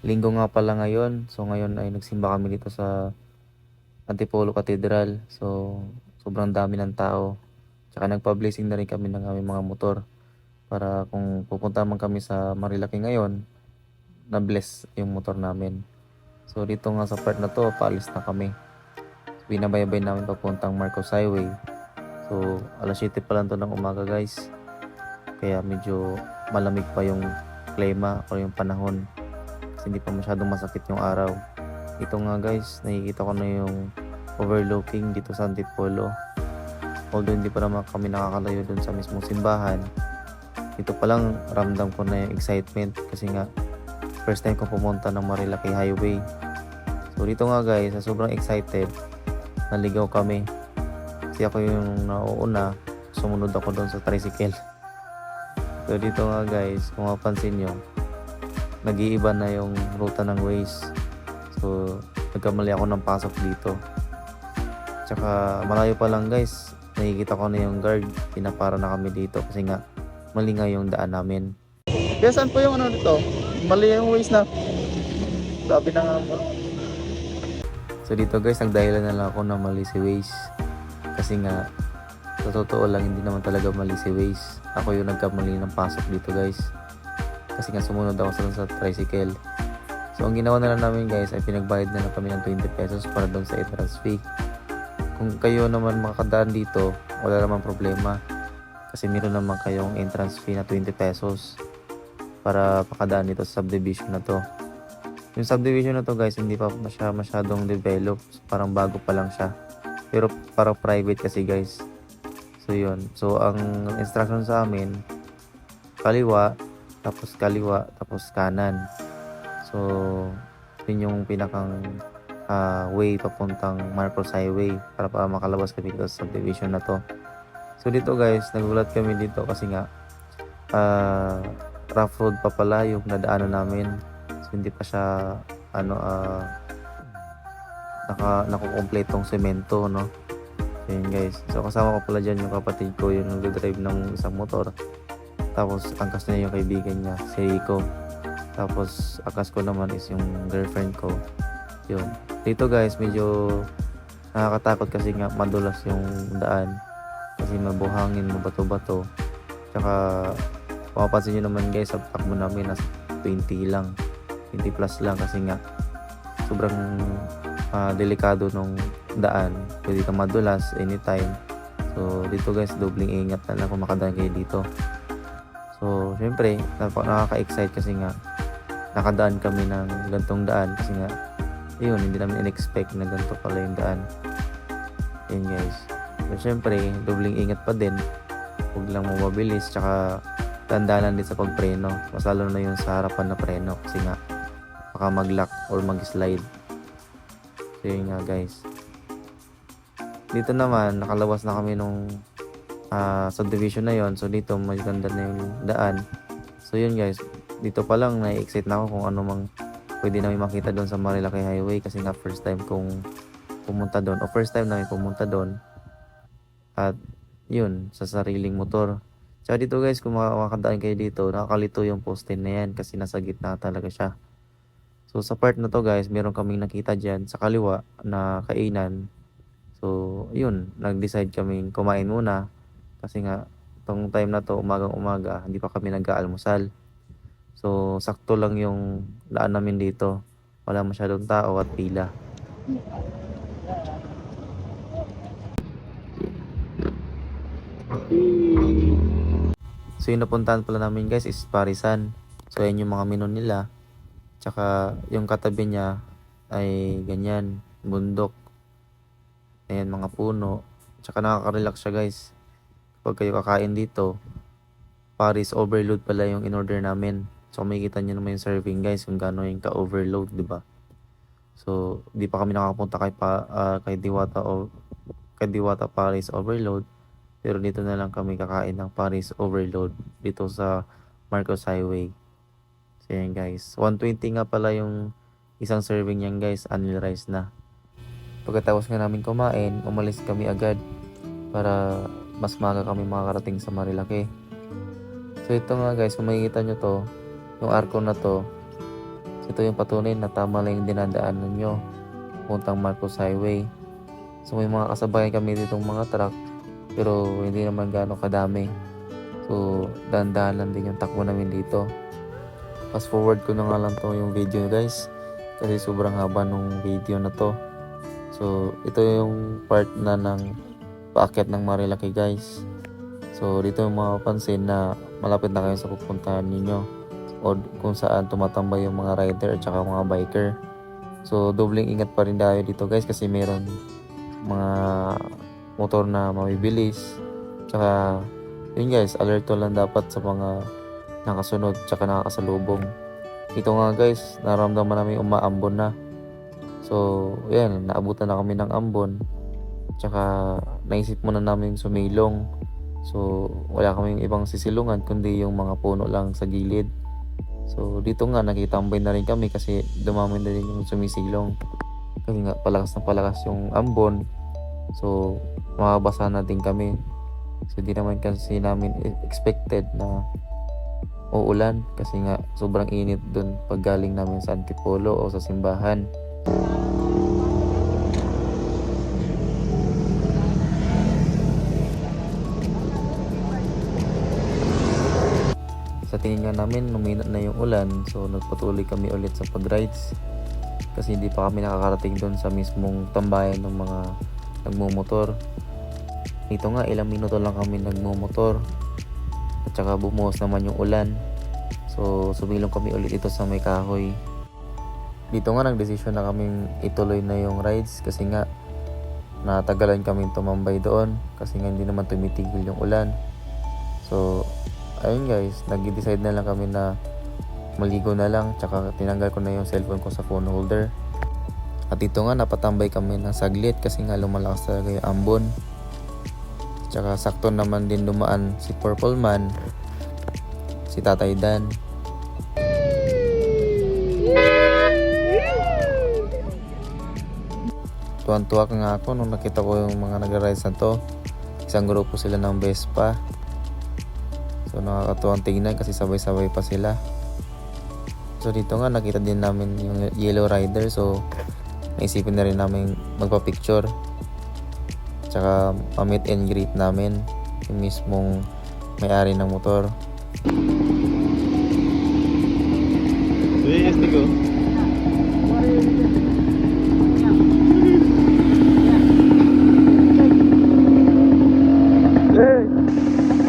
Linggo nga pala ngayon. So ngayon ay nagsimba kami dito sa Antipolo Cathedral. So sobrang dami ng tao. Tsaka nagpa-blessing na rin kami ng aming mga motor. Para kung pupunta man kami sa Marilaki ngayon, na-bless yung motor namin. So dito nga sa part na to, paalis na kami. Binabaybay namin papuntang Marcos Highway. So alas 7 pa lang to ng umaga guys. Kaya medyo malamig pa yung klima o yung panahon. Kasi hindi pa masyadong masakit yung araw. Ito nga guys, nakikita ko na yung overlooking dito sa Antipolo. Although hindi pa naman kami nakakalayo dun sa mismong simbahan, ito pa lang ramdam ko na yung excitement kasi nga first time ko pumunta ng Marilaki Highway. So dito nga guys, sobrang excited, naligaw kami kasi ako yung nauuna, sumunod ako doon sa tricycle. So dito nga guys, kung mapansin nyo, nag-iiba na yung ruta ng Waze. So nagkamali ako ng pasok dito. Tsaka malayo pa lang guys, nakikita ko na yung guard, pinapara na kami dito kasi nga mali nga yung daan namin. Kaya saan po yung ano dito? Mali yung Waze na. Sabi na nga mo. So dito guys, nagdahilan na lang ako na mali si Waze. Kasi nga, sa totoo lang, hindi naman talaga mali si Waze. Ako yung nagkamali ng pasok dito guys. Kasi nga sumunod ako sa tricycle. So ang ginawa na lang namin guys, ay pinagbayad na lang kami ng 20 pesos para doon sa entrance fee. Kung kayo naman makakadaan dito, wala namang problema. Kasi meron naman kayong entrance fee na 20 pesos para pakadaan dito sa subdivision na to. Yung subdivision na to guys, hindi pa masyadong developed. Parang bago pa lang siya. Pero parang private kasi guys. So yun. So ang instruction sa amin, kaliwa, tapos kanan. So yun yung pinakang way papuntang Marcos Highway para makalabas kami dito sa subdivision na to. So dito guys, nagulat kami dito kasi nga rough road pa pala yung nadaanan namin. So hindi pa siya nakukumpletong semento, no? So yun guys. So kasama ko pala dyan yung kapatid ko, yung nag-drive ng isang motor. Tapos angkas niya yung kaibigan niya, si Rico. Tapos angkas ko naman is yung girlfriend ko. Yun. Dito guys, medyo nakakatakot kasi nga madulas yung daan. Kasi mabuhangin, mabato-bato. Tsaka mapapansin nyo naman guys, sa takbo namin nasa 20 lang, 20 plus lang kasi nga sobrang delikado nung daan. Pwede kang madulas anytime. So dito guys, dobling ingat na lang kung makadaan kayo dito. So syempre nakaka-excite kasi nga nakadaan kami ng gantong daan kasi nga yun, hindi namin in-expect na ganito pala yung daan. Yun guys. So syempre, dobling ingat pa din. Huwag lang mababilis, tsaka tandaan din sa pagpreno. Mas lalo na yung sa harapan na preno kasi nga baka mag-lock or mag-slide. So yun nga guys. Dito naman, nakalabas na kami nung subdivision na yon. So dito, maganda na yung daan. So yun guys, dito pa lang na-excite na ako kung ano mang pwede namin makita doon sa Marilaki Highway kasi nga first time kong pumunta doon o first time namin pumunta doon. At yun, sa sariling motor. Tsaka dito guys, kung makakadaan kayo dito, nakakalito yung poste na yan kasi nasa gitna talaga siya. So sa part na to guys, meron kaming nakita dyan sa kaliwa na kainan. So yun, nag-decide kaming kumain muna kasi nga tong time na to, umagang umaga, hindi pa kami nag-aalmusal. So sakto lang yung daan namin dito. Wala masyadong tao at pila. So yung napuntahan pala namin guys is Parisan. So yan yung mga menu nila. Tsaka yung katabi niya ay ganyan, bundok. Ayan, mga puno. Tsaka nakaka-relax siya guys. Kapag kayo kakain dito, Paris overload pala yung in-order namin. So makikita niyo naman yung serving guys kung gaano yung ka-overload, di ba? So di pa kami nakakapunta kay Diwata Paris overload. Pero dito na lang kami kakain ng Paris overload dito sa Marcos Highway. So yan guys. 120 nga pala yung isang serving yan guys. Annual rice na. Pagkatapos nga namin kumain, umalis kami agad para mas maga kami makakarating sa Marilaki. So ito nga guys, kung makikita nyo to, yung arko na to, So, ito yung patunay na tama lang yung dinadaanan nyo, puntang Marcos Highway. So may mga kasabayan kami ditong mga truck, pero hindi naman gano'ng kadami. So dahan-dahan lang din yung takbo namin dito. Fast forward ko na nga lang to yung video guys, kasi sobrang haba nung video na to. So ito yung part na ng paakyat ng Marilaki guys. So dito yung mapapansin na malapit na kayo sa pupuntahan ninyo, o kung saan tumatambay yung mga rider at saka mga biker. So dobling ingat pa rin tayo dito guys, kasi meron mga motor na mabibilis. Tsaka yun guys, alerto lang dapat sa mga nakasunod tsaka nakakasalubong. Ito nga guys, naramdaman namin umaambon na. So yan, naabutan na kami ng ambon. Tsaka naisip muna namin sumilong. So wala kaming ibang sisilungan kundi yung mga puno lang sa gilid. So dito nga nakitambay na rin kami kasi dumami na rin yung sumisilong. Kasi nga palakas na palakas yung ambon. So mababasa na din kami. So di naman kasi namin expected na uulan, kasi nga sobrang init dun pag galing namin sa Antipolo o sa simbahan. Sa tingin nga namin luminat na yung ulan, so nagpatuloy kami ulit sa pag-rides. Kasi hindi pa kami nakakarating doon sa mismong tambayan ng mga nagmumotor. Dito nga ilang minuto lang kami nagmumotor, at saka bumuhos naman yung ulan. So sumilong kami ulit ito sa may kahoy. Dito nga nagdesisyon na kaming ituloy na yung rides, kasi nga natagalan kami tumambay doon, kasi nga hindi naman tumitigil yung ulan. So ayun guys, nag-decide na lang kami na maligo na lang, tsaka tinanggal ko na yung cellphone ko sa phone holder. At dito nga napatambay kami ng saglit, kasi nga lumalakas talaga yung ambon. Tsaka sakto naman din dumaan si Purple Man, si Tatay Dan. Tuwan-tuwa ka nga ako nung nakita ko yung mga nagra-rides na to. Isang grupo sila ng Vespa. So nakakatuwang tingnan kasi sabay-sabay pa sila. So dito nga nakita din namin yung Yellow Rider, so naisipin na rin namin magpa-picture. Tsaka pa-meet and greet namin yung mismong may-ari ng motor. Yes, tigo.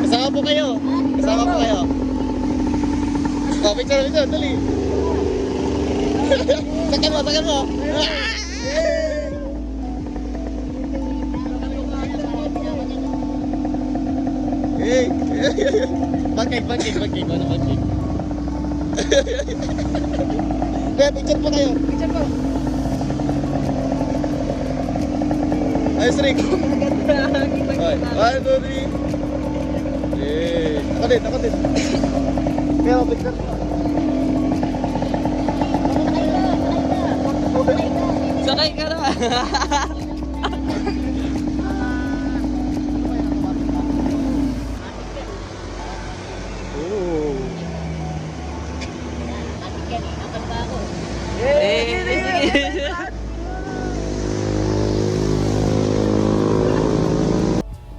Kasama po kayo. Kasama po kayo. Oh, picture, dali. Sakan mo. Hey. Bakit? Ano bakit? Kaya picture po kayo. Picture po. Ayos, Rick. Okay. 1, 2, 3. Ako din. Kaya picture po. Sakay ka na.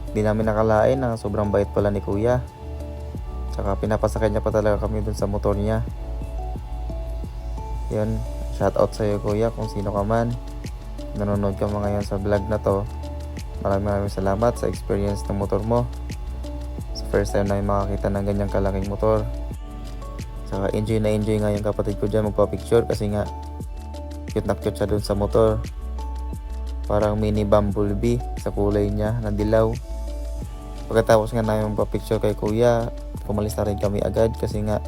Di namin nakalain na sobrang bait pala ni Kuya. Tsaka pinapasakay niya pa talaga kami dun sa motor niya. Yun, shoutout sa'yo Kuya kung sino ka man. Nanonood ka mga ngayon sa vlog na to. Maraming salamat sa experience ng motor mo. Sa first time namin makakita ng ganyang kalaking motor. Tsaka enjoy nga yung kapatid ko dyan magpa-picture, kasi nga cute na cute siya dun sa motor. Parang mini bumblebee sa kulay niya na dilaw. Pagkatapos nga namin magpa-picture kay Kuya, pumalis na rin kami agad, kasi nga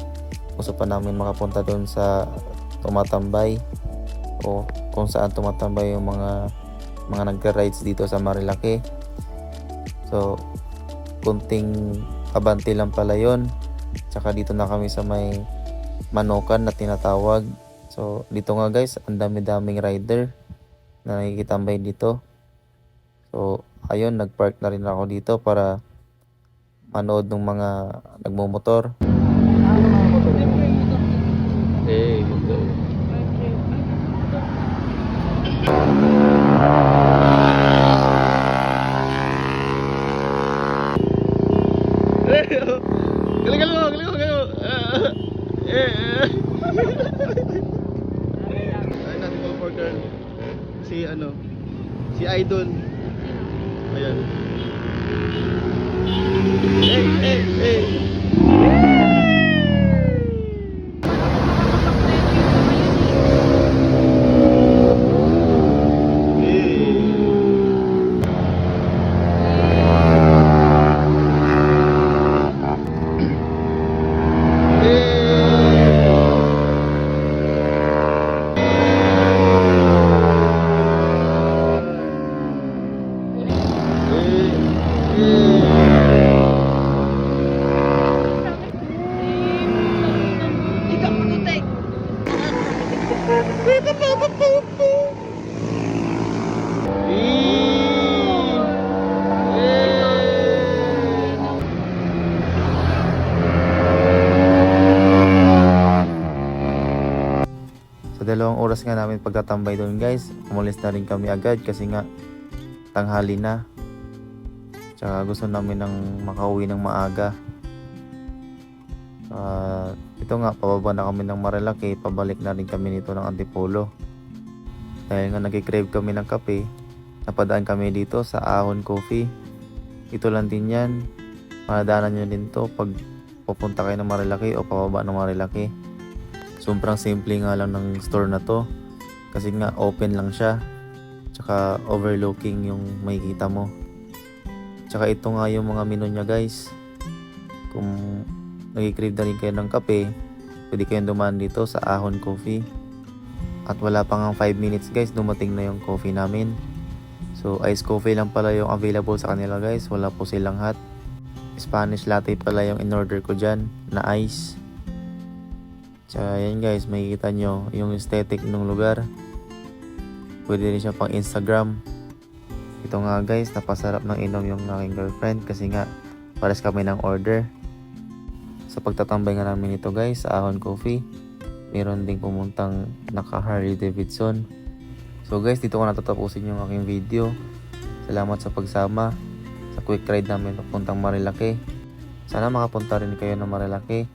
gusto pa namin makapunta dun sa tumatambay, o kung saan tumatambay yung mga nagra-rides dito sa Marilaki. So kunting abante lang pala yun. Tsaka dito na kami sa may Manokan na tinatawag. So dito nga guys, ang dami-daming rider na nakikitambay dito. So ayun, nagpark na rin ako dito para manood ng mga nagmumotor. Eh, ito. Ayun natin mga for girl. Si Idol. Ayan. Hey! Ikaw punutek! Sa 2 oras nga namin pagtatambay doon guys, umalis na rin kami agad kasi nga tanghali na. Tsaka gusto namin ng makauwi ng maaga. Ito nga, pababa na kami ng Marilaki, pabalik na rin kami nito ng Antipolo. Dahil nga nag-crave kami ng kape, napadaan kami dito sa Ahon Coffee. Ito lang din yan, madaanan nyo din to pag pupunta kayo ng Marilaki o pababa ng Marilaki. Sobrang simple nga lang ng store na to kasi nga open lang siya, tsaka overlooking yung makikita mo. Tsaka ito nga yung mga menu niya guys. Kung nag-crave na rin kayo ng kape, pwede kayong dumaan dito sa Ahon Coffee. At wala pa nga 5 minutes guys, dumating na yung coffee namin. So iced coffee lang pala yung available sa kanila guys, wala po silang hot. Spanish latte pala yung in-order ko dyan na ice. Tsaka yan guys, makikita nyo yung aesthetic ng lugar. Pwede rin siya pang Instagram. Ito nga guys, napasarap ng inom yung aking girlfriend kasi nga pares kami ng order. Sa pagtatambay nga namin ito guys sa Ahon Coffee, meron ding pumuntang naka Harley Davidson. So guys, dito ko natatapusin yung aking video. Salamat sa pagsama sa quick ride namin papuntang Marilaki. Sana makapunta rin kayo ng Marilaki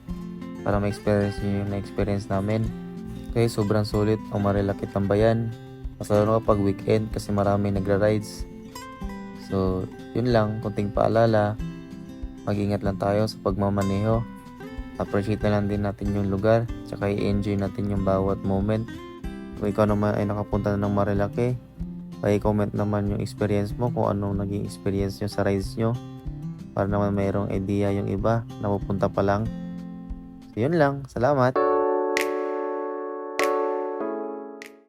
para ma-experience nyo yung na-experience namin. Kaya sobrang sulit ang Marilaki tambayan, mas lalo kapag weekend kasi marami nagra-rides. So yun lang, kunting paalala, mag-ingat lang tayo sa pagmamaneho. Appreciate na lang din natin yung lugar, tsaka i-enjoy natin yung bawat moment. Kung ikaw naman ay nakapunta na ng Marilaki, pa-comment naman yung experience mo, kung anong naging experience nyo sa rides nyo, para naman mayroong idea yung iba na pupunta pa lang. So yun lang, salamat!